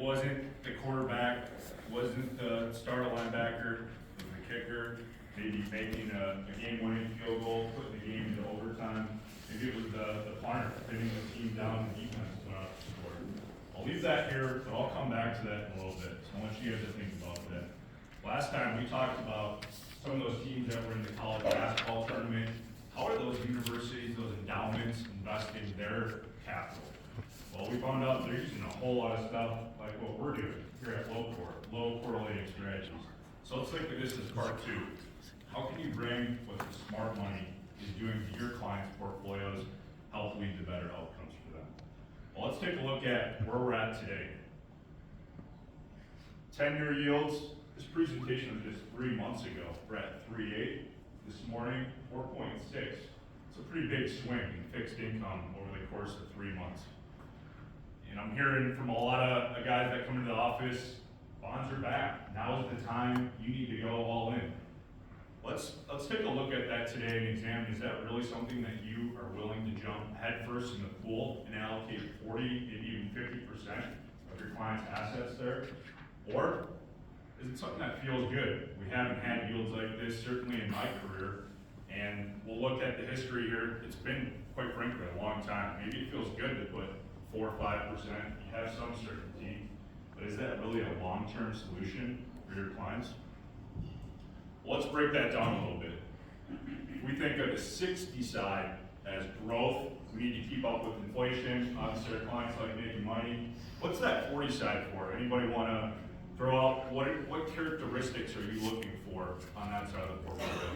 wasn't the quarterback, wasn't the starter linebacker, it was the kicker, maybe making a game-winning field goal, putting the game into overtime. Maybe it was the punter, pinning the team down, the defense went out to score. I'll leave that here, but I'll come back to that in a little bit. So I want you guys to think about that. Last time we talked about some of those teams that were in the college basketball tournament. How are those universities, those endowments investing their capital? Well, we found out they're using a whole lot of stuff like what we're doing here at LoCorr, low correlating strategies. So let's think of this as part two. How can you bring what the smart money is doing to your clients' portfolios, help lead to better outcomes for them? Well, let's take a look at where we're at today. 10-year yields, this presentation was just 3 months ago. We're at 3.8. This morning, 4.6. It's a pretty big swing in fixed income over the course of 3 months. And I'm hearing from a lot of guys that come into the office, bonds are back. Now is the time you need to go all in. Let's take a look at that today and examine, is that really something that you are willing to jump headfirst in the pool and allocate 40, maybe even 50% of your client's assets there? Or is it something that feels good? We haven't had yields like this, certainly in my career, and we'll look at the history here. It's been, quite frankly, a long time. Maybe it feels good to put 4 or 5%, you have some certainty, but is that really a long-term solution for your clients? Well, let's break that down a little bit. If we think of the 60 side as growth, we need to keep up with inflation, obviously our clients like making money. What's that 40 side for? Anybody want to throw out, what characteristics are you looking for on that side of the portfolio?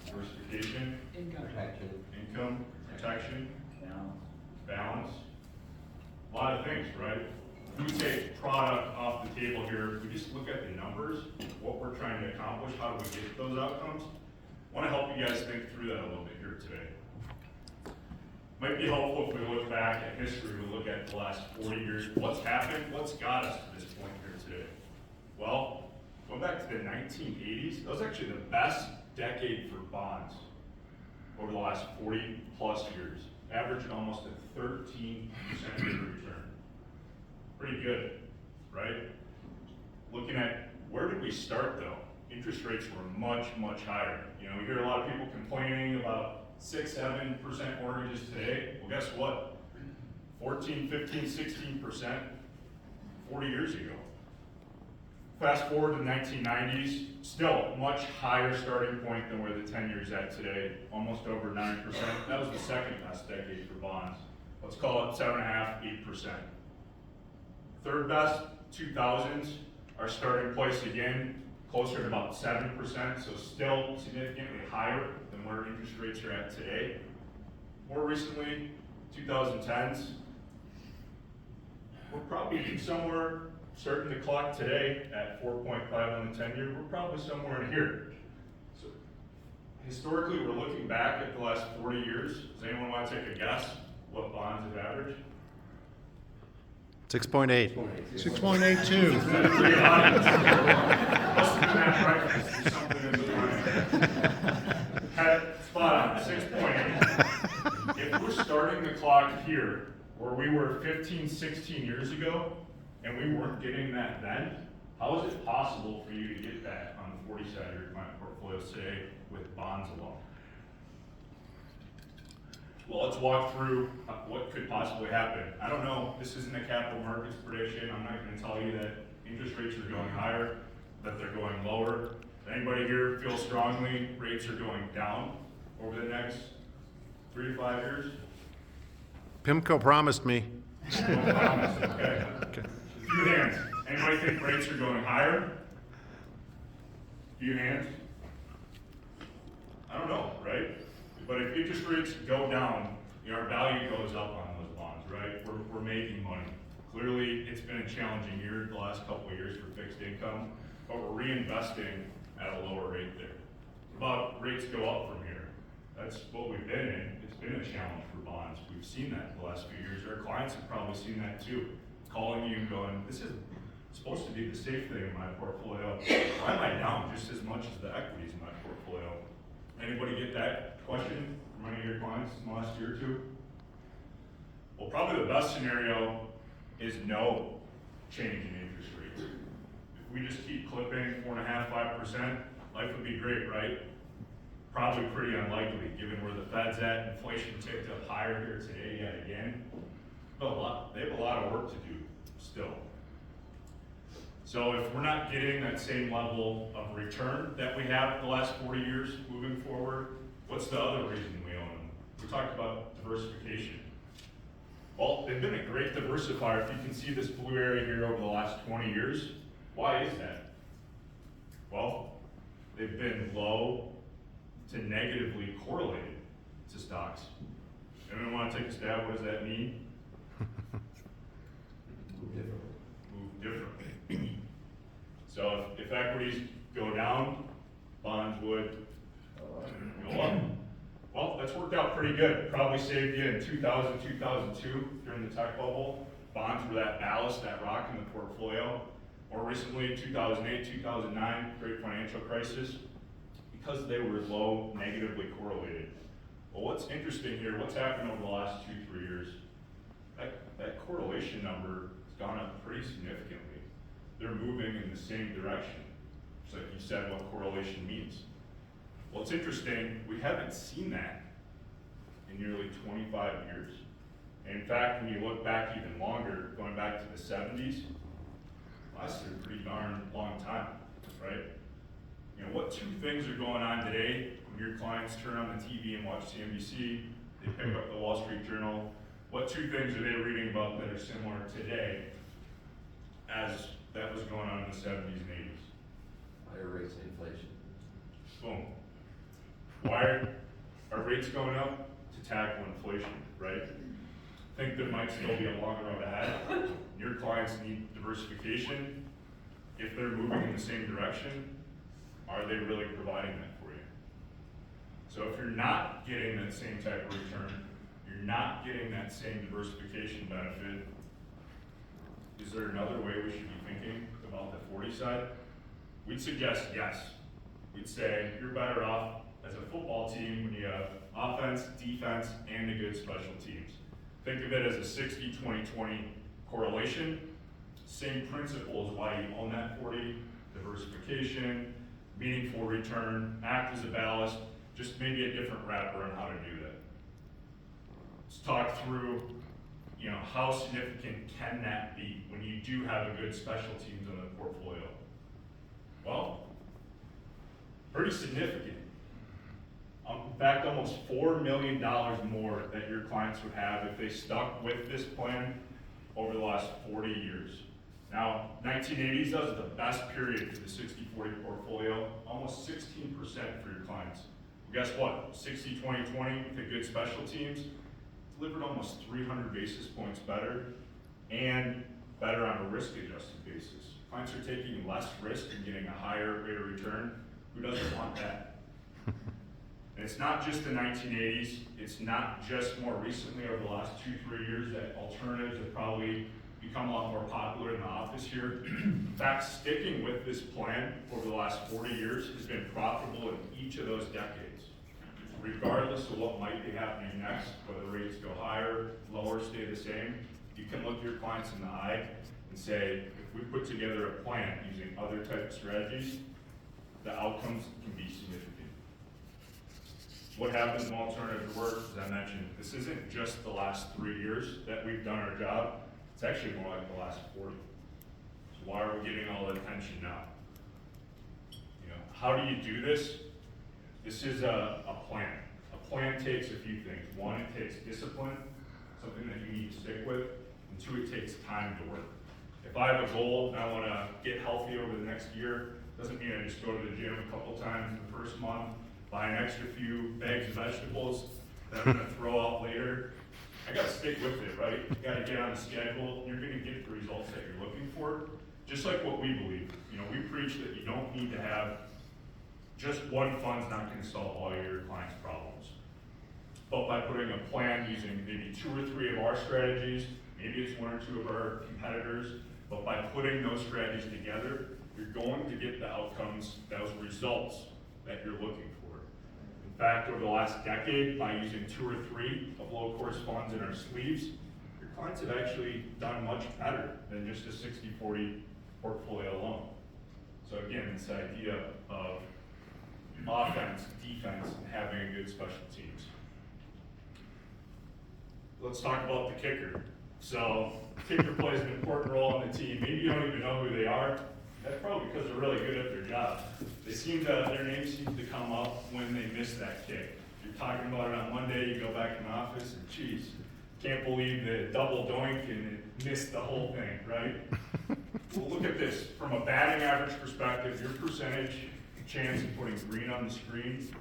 Diversification. Income protection. Balance. A lot of things, right? If we take product off the table here, we just look at the numbers, what we're trying to accomplish, how do we get those outcomes? I want to help you guys think through that a little bit here today. Might be helpful if we look back at history, we look at the last 40 years, what's happened, what's got us to this point here today? Well, going back to the 1980s, that was actually the best decade for bonds over the last 40 plus years, averaging almost a 13% rate of return. Pretty good, right? Looking at where did we start though? Interest rates were much, much higher. You know, we hear a lot of people complaining about 6, 7% mortgages today. Well, guess what? 14, 15, 16% 40 years ago. Fast forward to the 1990s, still much higher starting point than where the 10 years at today, almost over 9%. That was the second best decade for bonds. Let's call it 7.5%, 8%. Third best, 2000s, our starting place again, closer to about 7%, so still significantly higher than where interest rates are at today. More recently, 2010s, we're probably somewhere, starting the clock today at 4.5 on the 10-year, we're probably somewhere in here. So historically, we're looking back at the last 40 years. Does anyone want to take a guess what bonds have averaged? 6.8. 6.82. Spot on, 6.8. If we're starting the clock here, where we were 15, 16 years ago, and we weren't getting that then, how is it possible for you to get that on the 40 side of your client portfolios today with bonds alone? Well, let's walk through what could possibly happen. I don't know, this isn't a capital markets prediction. I'm not going to tell you that interest rates are going higher, that they're going lower. Does anybody here feel strongly rates are going down over the next 3 to 5 years? PIMCO promised me. No promise, okay. A few hands. Anybody think rates are going higher? Few hands. I don't know, right? But if interest rates go down, you know, our value goes up on those bonds, right? We're making money. Clearly, it's been a challenging year the last couple of years for fixed income, but we're reinvesting at a lower rate there. What about rates go up from here? That's what we've been in. It's been a challenge for bonds. We've seen that the last few years. Our clients have probably seen that too. Calling you and going, this is supposed to be the safe thing in my portfolio. Why am I down just as much as the equities in my portfolio? Anybody get that question from any of your clients in the last year or two? Well, probably the best scenario is no. change in interest rates. If we just keep clipping 4.5%, 5%, life would be great, right? Probably pretty unlikely, given where the Fed's at. Inflation ticked up higher here today yet again. But they have a lot of work to do still. So if we're not getting that same level of return that we have the last 40 years moving forward, what's the other reason we own them? We talked about diversification. Well, they've been a great diversifier. If you can see this blue area here over the last 20 years, why is that? Well, they've been low to negatively correlated to stocks. Anyone want to take a stab? What does that mean? Move differently. So if equities go down, bonds would go up. Well, that's worked out pretty good. Probably saved you in 2000, 2002 during the tech bubble. Bonds were that ballast, that rock in the portfolio. More recently, 2008, 2009, great financial crisis, because they were low, negatively correlated. Well, what's interesting here, what's happened over the last 2-3 years, that correlation number has gone up pretty significantly. They're moving in the same direction. Just like you said, what correlation means. Well, it's interesting, we haven't seen that in nearly 25 years. And in fact, when you look back even longer, going back to the 70s, lasted a pretty darn long time, right? You know, what two things are going on today when your clients turn on the TV and watch CNBC, they pick up the Wall Street Journal, what two things are they reading about that are similar today as that was going on in the 70s and 80s? Higher rates and inflation. Boom. Why are rates going up? To tackle inflation, right? Think there might still be a long road ahead. Your clients need diversification. If they're moving in the same direction, are they really providing that for you? So if you're not getting that same type of return, you're not getting that same diversification benefit, is there another way we should be thinking about the 40 side? We'd suggest yes. We'd say you're better off as a football team when you have offense, defense, and a good special teams. Think of it as a 60-20-20 correlation. Same principle as why you own that 40, diversification, meaningful return, act as a ballast, just maybe a different wrapper on how to do that. Let's talk through, you know, how significant can that be when you do have a good special teams in the portfolio? Well, pretty significant. In fact, almost $4 million more that your clients would have if they stuck with this plan over the last 40 years. Now, 1980s, that was the best period for the 60-40 portfolio, almost 16% for your clients. Well, guess what? 60-20-20 with a good special teams delivered almost 300 basis points better and better on a risk-adjusted basis. Clients are taking less risk and getting a higher rate of return. Who doesn't want that? And it's not just the 1980s, it's not just more recently over the last 2-3 years that alternatives have probably become a lot more popular in the office here. In fact, sticking with this plan over the last 40 years has been profitable in each of those decades. Regardless of what might be happening next, whether rates go higher, lower, stay the same, you can look your clients in the eye and say, if we put together a plan using other type of strategies, the outcomes can be significant. What happens in alternative work, as I mentioned, this isn't just the last 3 years that we've done our job, it's actually more like the last 40. So why are we getting all the attention now? You know, how do you do this? This is a plan. A plan takes a few things. One, it takes discipline, something that you need to stick with, and two, it takes time to work. If I have a goal and I want to get healthy over the next year, doesn't mean I just go to the gym a couple times in the first month, buy an extra few bags of vegetables that I'm gonna throw out later. I gotta stick with it, right? You gotta get on the schedule, you're gonna get the results that you're looking for. Just like what we believe. You know, we preach that you don't need to have, just one fund's not gonna solve all your clients' problems. But by putting a plan using maybe 2 or 3 of our strategies, maybe it's 1 or 2 of our competitors, but by putting those strategies together, you're going to get the outcomes, those results that you're looking for. In fact, over the last decade, by using 2 or 3 of LoCorr's funds in our sleeves, your clients have actually done much better than just a 60-40 portfolio alone. So again, this idea of offense, defense, and having a good special teams. Let's talk about the kicker. So, kicker plays an important role in the team. Maybe you don't even know who they are. That's probably because they're really good at their job. Their names seem to come up when they miss that kick. You're talking about it on Monday, you go back in the office, and geez, can't believe the double doink and it missed the whole thing, right? Well, look at this. From a batting average perspective, your percentage chance of putting green on the screen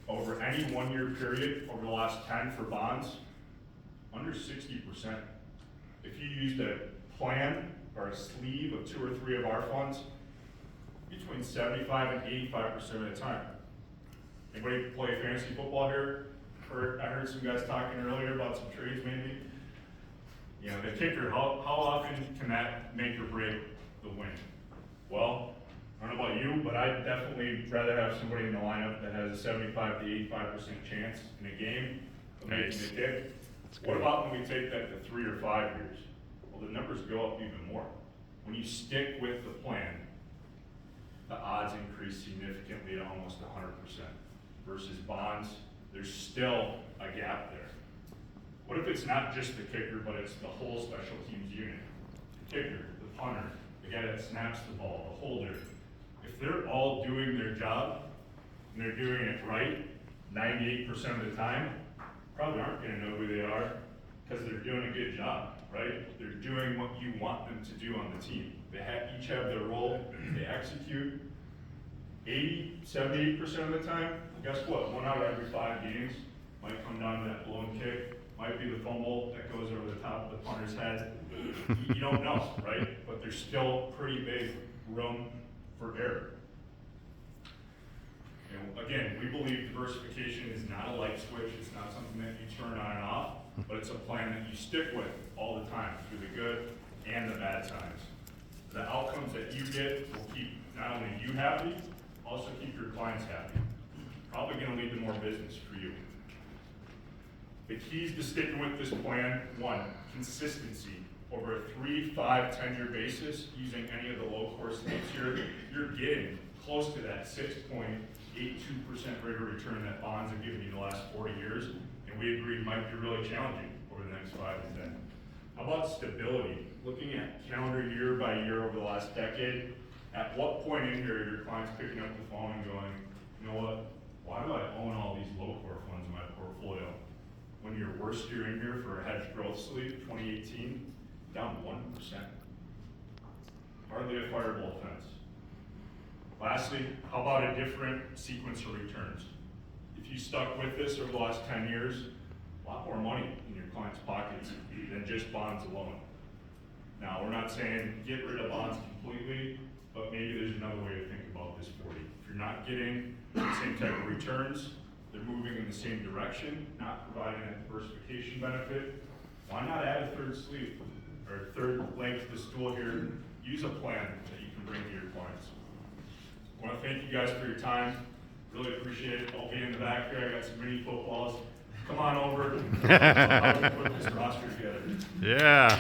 over any 1 year period over the last 10 for bonds, under 60%. If you used a plan or a sleeve of 2 or 3 of our funds, between 75 and 85% of the time. Anybody play fantasy football here? I heard some guys talking earlier about some trades maybe. You know, the kicker, how often can that make or break the win? Well, I don't know about you, but I'd definitely rather have somebody in the lineup that has a 75 to 85% chance in a game of making the kick. What about when we take that to 3 or 5 years? Well, the numbers go up even more. When you stick with the plan, the odds increase significantly to almost 100%. Versus bonds, there's still a gap there. What if it's not just the kicker, but it's the whole special teams unit? The kicker, the punter, the guy that snaps the ball, the holder. If they're all doing their job, and they're doing it right, 98% of the time, probably aren't gonna know who they are, because they're doing a good job, right? They're doing what you want them to do on the team. They each have their role, they execute. 78% of the time, guess what? 1 out of every 5 games might come down to that blown kick, might be the fumble that goes over the top of the punter's head. You don't know, right? But there's still pretty big room for error. Again, we believe diversification is not a light switch. It's not something that you turn on and off, but it's a plan that you stick with all the time through the good and the bad times. The outcomes that you get will keep not only you happy, also keep your clients happy. Probably going to lead to more business for you. The keys to sticking with this plan: 1, consistency. Over a 3, 5, 10-year basis, using any of the LoCorr sleeves here, you're getting close to that 6.82% rate of return that bonds have given you the last 40 years, and we agree might be really challenging over the next 5 to 10. How about stability? Looking at calendar year by year over the last decade, at what point in here are your clients picking up the phone and going, you know what, why do I own all these LoCorr funds in my portfolio? When your worst year in here for a hedge growth sleeve, 2018, down 1%. Hardly a fireable offense. Lastly, how about a different sequence of returns? If you stuck with this over the last 10 years, a lot more money in your clients' pockets than just bonds alone. Now, we're not saying get rid of bonds completely, but maybe there's another way to think about this for you. If you're not getting the same type of returns, they're moving in the same direction, not providing that diversification benefit, why not add a third sleeve or a third leg to the stool here? Use a plan that you can bring to your clients. I want to thank you guys for your time. Really appreciate it. I'll be in the back here. I got some mini footballs. Come on over. I'll put this roster together. Yeah.